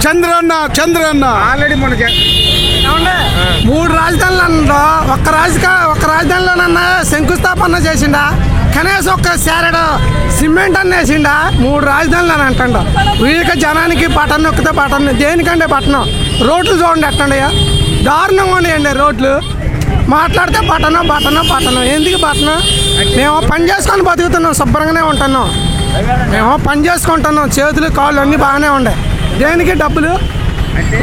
Chandranna already మన 3 రాజధానులు ఒక్క రాజధానిలోనన్నా శంకుస్థాపన చేసిండా, కనీసం ఒక్క శారడు సిమెంట్ అన్న వేసిండా. 3 రాజధానులు అని అంటాడు. వీళ్ళకి జనానికి బటన్ నొక్కితే బటన్, దేనికంటే బటన్. రోడ్లు చూడండి ఎట్టండి, దారుణంగా ఉన్నాయండి రోడ్లు. మాట్లాడితే బటన్. ఎందుకు బటన్? మేము పని చేసుకొని బతుకుతున్నాం, శుభ్రంగానే ఉంటున్నాం. మేము పని చేసుకుంటున్నాం, చేతులు కాళ్ళు అన్నీ బాగానే ఉన్నాయి. దేనికి డబ్బులు?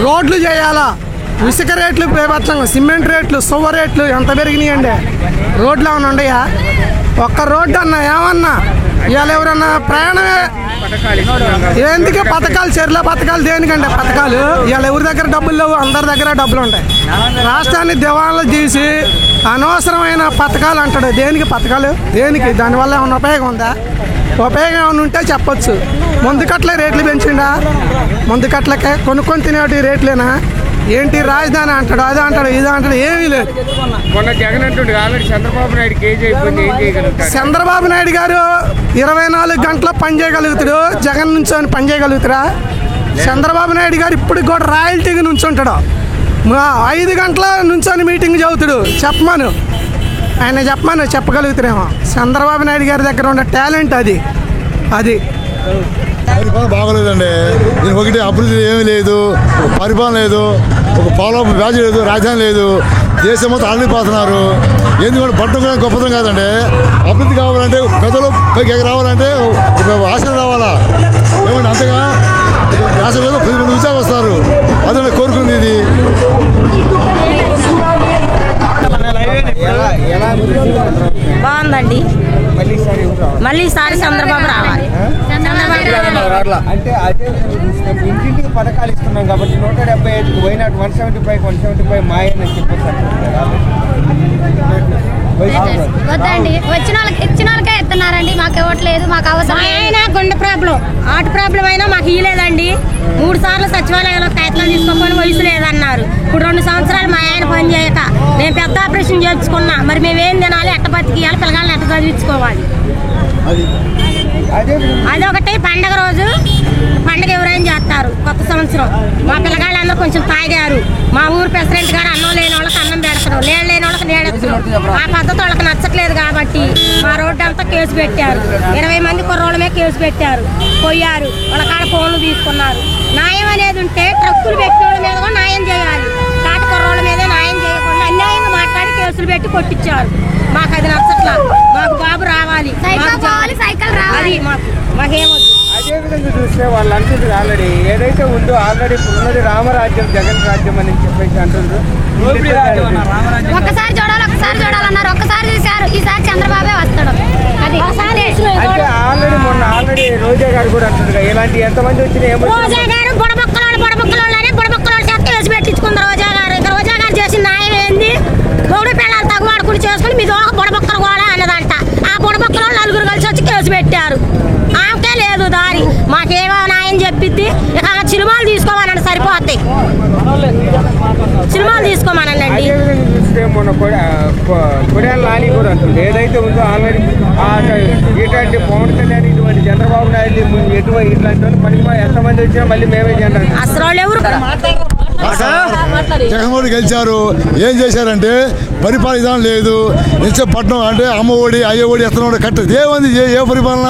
రోడ్లు చేయాలా? ఇసుక రేట్లు బేబత్సంగా, సిమెంట్ రేట్లు, సువ్వ రేట్లు ఎంత పెరిగినాయండి. రోడ్లు ఏమన్నా ఉండయా? ఒక్క రోడ్డు అన్నా ఏమన్నా ఇవాళ ఎవరన్నా ప్రయాణమే ఎందుకు? పథకాలు, చెర్ల పథకాలు దేనికంటే పథకాలు? ఇవాళ ఎవరి దగ్గర డబ్బులు లేవు, అందరి దగ్గర డబ్బులు ఉంటాయి. రాష్ట్రాన్ని దివాళాలు తీసి అనవసరమైన పథకాలు అంటాడు. దేనికి పథకాలు? దేనికి? దానివల్ల ఏమన్నా ఉపయోగం ఉందా? ఉపయోగం ఏమైనా ఉంటే చెప్పొచ్చు. ముందు కట్ల రేట్లు పెంచిండా? ముందు కట్లకే కొనుక్కొని తినేటి రేట్లేనా? ఏంటి రాజధాని అంటాడు, అది అంటాడు, ఇది అంటాడు, ఏమీ లేదు. చంద్రబాబు నాయుడు గారు 24 గంటల పని చేయగలుగుతాడు. జగన్ నుంచొని పని చేయగలుగుతారా? చంద్రబాబు నాయుడు గారు ఇప్పటికి కూడా రాయల్టీగా నుంచుంటాడు. 5 గంటల నుంచొని మీటింగ్ చదువుతాడు. ఆయన చెప్పగలుగుతారేమో. చంద్రబాబు నాయుడు గారి దగ్గర ఉన్న టాలెంట్ అది. పరిపాలన బాగోలేదండి. దీని ఒకటి అభివృద్ధి ఏమీ లేదు, ఒక పరిపాలన లేదు, ఒక పాలన వ్యాధి లేదు, రాజధాని లేదు. దేశం మొత్తం అల్లిపోతున్నారు. ఎందుకంటే పట్టణం కూడా గొప్పతనం కాదండి. అభివృద్ధి కావాలంటే పెద్దలు పైకి రావాలంటే ఆశలు రావాలా ఏమంటే అంతగా ఆశ మీద 10 మంది ఉత్సాహం వస్తారు. అదే కోరుకుంది ఇది. బాగుందండి. మళ్ళీ ఈసారి చంద్రబాబు రావాలి. అంటే అదే ఇంటింటికి పథకాలు ఇస్తున్నాం కాబట్టి 175 పోయినట్టు 175 మాయని చెప్పేసి వద్దండి. వచ్చిన వాళ్ళకే ఇస్తున్నారండి, మాకు ఇవ్వట్లేదు. మాకు అవసరం అయినా గుండె ప్రాబ్లం, హార్ట్ ప్రాబ్లం అయినా మాకు ఇవ్వలేదండి. 3 సార్లు సచివాలయంలో ప్రయత్నం తీసుకోకపోయిన వయసు లేదన్నారు. ఇప్పుడు 2 సంవత్సరాలు మా ఆయన పని చేయక నేను పెద్ద ఆపరేషన్ చేయించుకున్నా. మరి మేమేం తినాలి, ఎట్ట బతికియాలి, పిల్లగాళ్ళని ఎట్ట చదివించుకోవాలి? అదొకటి. పండగ రోజు పండగ ఎవరైనా చేస్తారు. కొత్త సంవత్సరం మా పిల్లగాళ్ళందరూ కొంచెం తాగారు. మా ఊరు ప్రెసిడెంట్ గారు అన్నం లేని వాళ్ళకి అన్నం పెడతారు, నీళ్ళు లేని వాళ్ళకి నీడెత్తారు. ఆ పద్ధతి వాళ్ళకి నచ్చట్లేదు కాబట్టి మా రోడ్డు అంతా కేసు పెట్టారు. 20 మంది కుర్రోళ్ళ మీద కేసు పెట్టారు. పోయారు, వాళ్ళ కాడ ఫోన్లు తీసుకున్నారు. న్యాయం అనేది ఉంటే ట్రక్కులు పెట్టిన మీద కూడా న్యాయం చేయాలి. కాట కుర్రోళ్ళ మీద న్యాయం చేయకుండా అన్యాయంగా మాట్లాడి కేసులు పెట్టి కొట్టించారు. మాకు అది నచ్చట్లా. మాకు బాబు రావాలి, సైకిల్ రావాలి. మాకేమొద్దు. అదేవిధంగా చూస్తే వాళ్ళు అంటుంది ఆల్రెడీ ఏదైతే ఉందో ఆల్రెడీ ఉన్నది రామరాజ్యం, జగన్ రాజ్యం అని చెప్పేసి అంటున్నారు. ఒక్కసారి చూడాలన్నారు, ఒక్కసారి చూశారు. ఈసారి చంద్రబాబే వస్తాడు. అది అంటే ఆల్రెడీ రోజా గారు కూడా అంటున్నారు. ఇలాంటి ఎంతమంది వచ్చినా రోజా గారు బుడబొక్కలోళ్ళని చేత వేసి పెట్టించుకుంది. రోజా గారు చేసిన న్యాయం ఏంది? మూడు పిల్లలు తగువాడుకుని చేసుకుని మీ దోక బుడబొక్కలు కూడా అన్నదంట. ఆ బుడబొక్కలో 4 కలిసి వచ్చి కేసు పెట్టారు. ఆమెకే లేదు దారి. మాకేమో న్యాయం చెప్పిద్ది. ఇక సినిమాలు తీసుకోమనండి, సరిపోతాయి. సినిమాలు తీసుకోమనండి. మొన్న కొడాలి నాని కూడా అంటుంది ఏదైతే ఉందో ఆల్రెడీ ఇటువంటి పవన్ కళ్యాణ్ ఇటువంటి చంద్రబాబు నాయుడు ఎటువంటి ఇట్లాంటి పని ఎంతమంది వచ్చినా మళ్ళీ మేమే చేయాలి. అసలు వాళ్ళు ఎవరు? జగన్మోహన్ గెలిచారు. ఏం చేశారంటే పరిపాలన విధానం లేదు. పట్నం అంటే అమ్మఒడి అయ్యఒడి ఎస్తున్నారు. కట్టదు ఏముంది? ఏ పరిపాలన?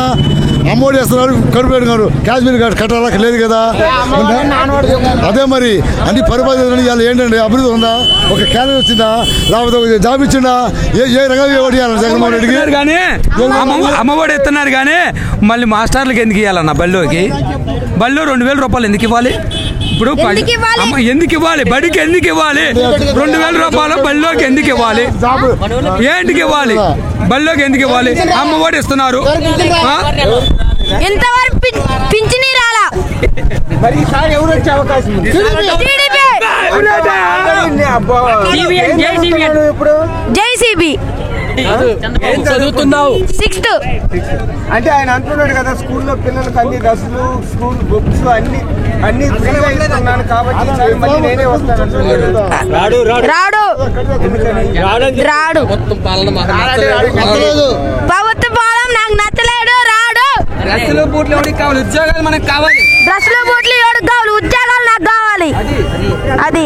అమ్మఒడి వేస్తున్నారు, కడుపు పెట్టుకున్నారు. కాశ్మీర్ కట్టాలా? లేదు కదా. అదే మరి అన్ని పరిపాలన ఇవాళ ఏంటంటే అభివృద్ధి ఉందా? ఒక క్యాలరీ వచ్చిందా? లేకపోతే ఒక జాబ్ ఇచ్చిందా? ఏ రకంగా ఓడి ఇవ్వాలి జగన్మోహన్ రెడ్డికి? కానీ అమ్మఒడి ఇస్తున్నారు కానీ మళ్ళీ మాస్టర్లకు ఎందుకు ఇవ్వాలన్న? బళ్ళు 2000 రూపాయలు ఎందుకు ఇవ్వాలి? ఇప్పుడు ఎందుకు ఇవ్వాలి? బడికి ఎందుకు ఇవ్వాలి? 2000 రూపాయలు బళ్ళోకి ఎందుకు ఇవ్వాలి? ఏంటికి ఇవ్వాలి? బళ్ళోకి ఎందుకు ఇవ్వాలి? అమ్మఒడి ఇస్తున్నారు. ఇంతవరకు పింఛనీ రాలా. మరి ఈసారి ఎవరు వచ్చే అవకాశం ఉంది? ఇప్పుడు జైసీబీ చదువుతున్నావు 6th. అంటే ఆయన అంటున్నాడు కదా స్కూల్లో పిల్లలకు అన్ని డ్రెస్సులు, స్కూల్ బుక్స్ అన్ని ఫ్రీగా ఇస్తున్నాను కాబట్టి మళ్ళీ నేనే వస్తాను. రాడు ప్రభుత్వ పాలన నాకు నచ్చలేడు. రాడు. డ్రెస్సులు బూట్లు ఎవరికి కావాలి? ఉద్యోగాలు మనకు కావాలి. బ్రష్లు బూట్లు ఎవరికి కావాలి? ఉద్యోగాలు నాకు కావాలి. అది